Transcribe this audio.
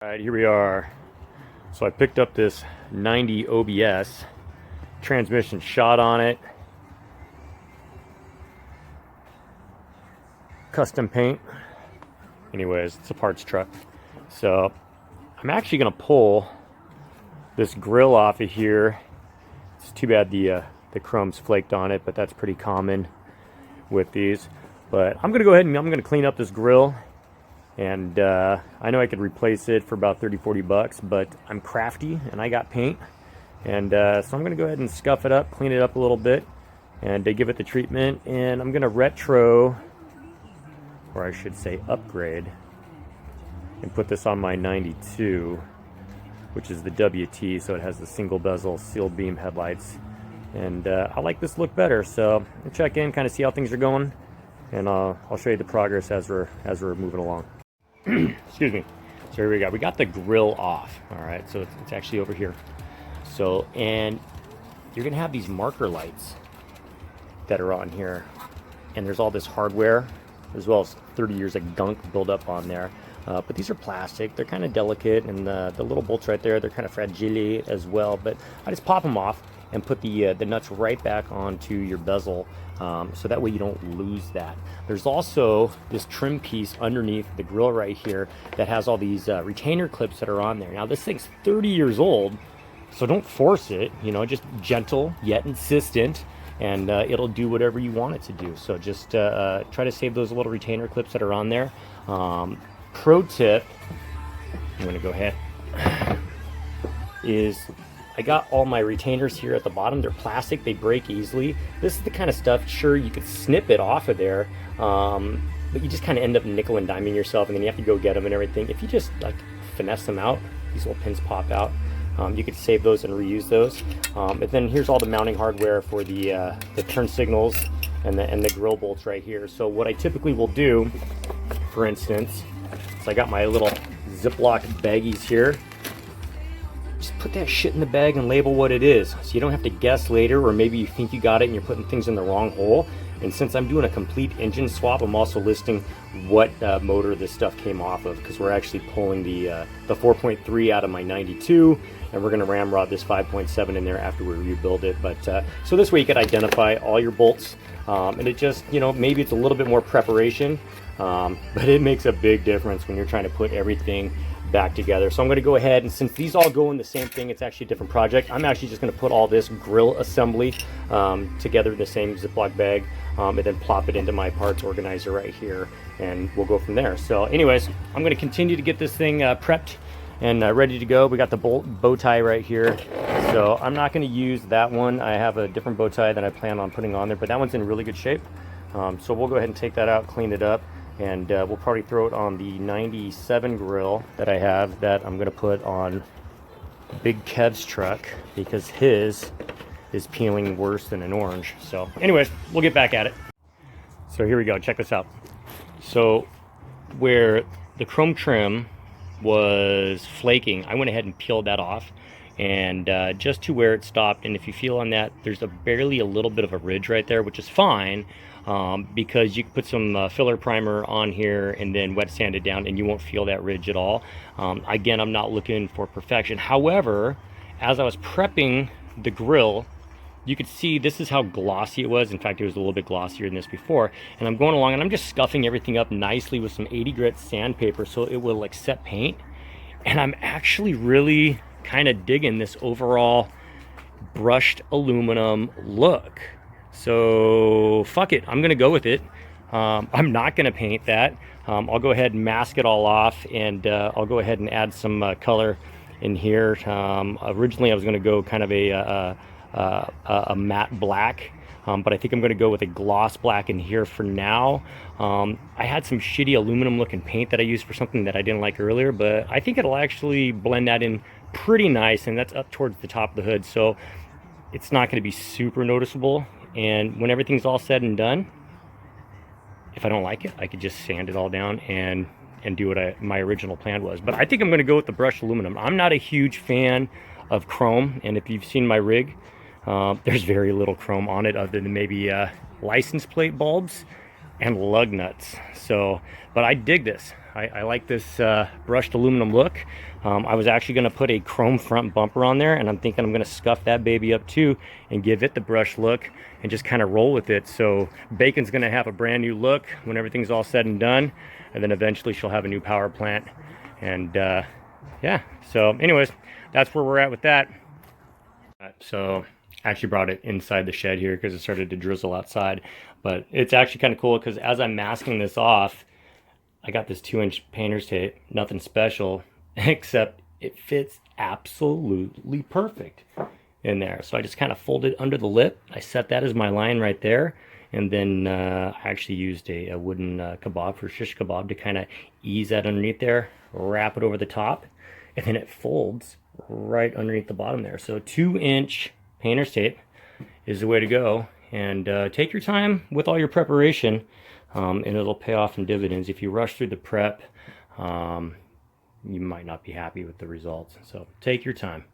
Alright, here we are. So I picked up this 90 OBS, transmission shot on it, custom paint. Anyways, it's a parts truck. So I'm actually going to pull this grill off of here. It's too bad the chrome's flaked on it, but that's pretty common with these. But I'm going to go ahead and I'm going to clean up this grill. And I know I could replace it for about 30-40 bucks, but I'm crafty and I got paint. And so I'm going to go ahead and scuff it up, clean it up a little bit, and give it the treatment. And I'm going to retro, or I should say upgrade, and put this on my 92, which is the WT, so it has the single bezel sealed beam headlights. And I like this look better, so I'll check in, kind of see how things are going, and I'll show you the progress as we're moving along. Excuse me. So here we go. We got the grill off. All right, so it's actually over here. So, and you're gonna have these marker lights that are on here, and there's all this hardware as well as 30 years of gunk built up on there. But these are plastic. They're kind of delicate, and the little bolts right there, they're kind of fragile as well. But I just pop them off and put the nuts right back onto your bezel, so that way you don't lose that. There's also this trim piece underneath the grill right here that has all these retainer clips that are on there. Now this thing's 30 years old, so don't force it, you know, just gentle yet insistent, and it'll do whatever you want it to do. So just try to save those little retainer clips that are on there. Pro tip, I'm gonna go ahead, is I got all my retainers here at the bottom. They're plastic, they break easily. This is the kind of stuff, sure, you could snip it off of there, but you just kind of end up nickel and diming yourself, and then you have to go get them and everything. If you just like finesse them out, these little pins pop out. You could save those and reuse those. And then here's all the mounting hardware for the turn signals and the grill bolts right here. So what I typically will do, for instance, is I got my little Ziploc baggies here. Just put that shit in the bag and label what it is, so you don't have to guess later, or maybe you think you got it and you're putting things in the wrong hole. And since I'm doing a complete engine swap, I'm also listing what motor this stuff came off of, because we're actually pulling the 4.3 out of my 92, and we're going to ramrod this 5.7 in there after we rebuild it. But so this way you could identify all your bolts, and it just, you know, maybe it's a little bit more preparation, but it makes a big difference when you're trying to put everything back together. So I'm going to go ahead, and since these all go in the same thing, it's actually a different project. I'm actually just going to put all this grill assembly together in the same Ziploc bag, and then plop it into my parts organizer right here, and we'll go from there. So anyways, I'm going to continue to get this thing prepped and ready to go. We got the bow tie right here, so I'm not going to use that one. I have a different bow tie that I plan on putting on there, but that one's in really good shape. So we'll go ahead and take that out, clean it up, and we'll probably throw it on the 97 grill that I have, that I'm going to put on Big Kev's truck, because his is peeling worse than an orange. So anyways, we'll get back at it. So here we go, check this out. So where the chrome trim was flaking, I went ahead and peeled that off, and just to where it stopped. And if you feel on that, there's barely a little bit of a ridge right there, which is fine, because you can put some filler primer on here and then wet sand it down, and you won't feel that ridge at all. Again, I'm not looking for perfection. However, as I was prepping the grill, you could see this is how glossy it was. In fact, it was a little bit glossier than this before. And I'm going along and I'm just scuffing everything up nicely with some 80 grit sandpaper so it will accept paint. And I'm actually really kind of digging this overall brushed aluminum look. So fuck it, I'm gonna go with it. I'm not gonna paint that. I'll go ahead and mask it all off, and I'll go ahead and add some color in here. Originally I was gonna go kind of a matte black, but I think I'm going to go with a gloss black in here for now. I had some shitty aluminum looking paint that I used for something that I didn't like earlier, but I think it'll actually blend that in pretty nice, and that's up towards the top of the hood, so it's not going to be super noticeable. And when everything's all said and done, if I don't like it, I could just sand it all down and do what my original plan was. But I think I'm going to go with the brushed aluminum. I'm not a huge fan of chrome, and if you've seen my rig, there's very little chrome on it other than maybe license plate bulbs and lug nuts. So, but I dig this. I like this brushed aluminum look. I was actually going to put a chrome front bumper on there, and I'm thinking I'm going to scuff that baby up too and give it the brush look and just kind of roll with it. So Bacon's going to have a brand new look when everything's all said and done, and then eventually she'll have a new power plant. And yeah, so anyways, that's where we're at with that. So I actually brought it inside the shed here because it started to drizzle outside, but it's actually kind of cool because as I'm masking this off, I got this 2-inch painter's tape, nothing special, except it fits absolutely perfect in there. So I just kind of fold it under the lip. I set that as my line right there. And then I actually used a wooden kebab for shish kebab to kind of ease that underneath there, wrap it over the top, and then it folds right underneath the bottom there. So 2-inch painter's tape is the way to go. And take your time with all your preparation, and it'll pay off in dividends. If you rush through the prep, you might not be happy with the results. So take your time.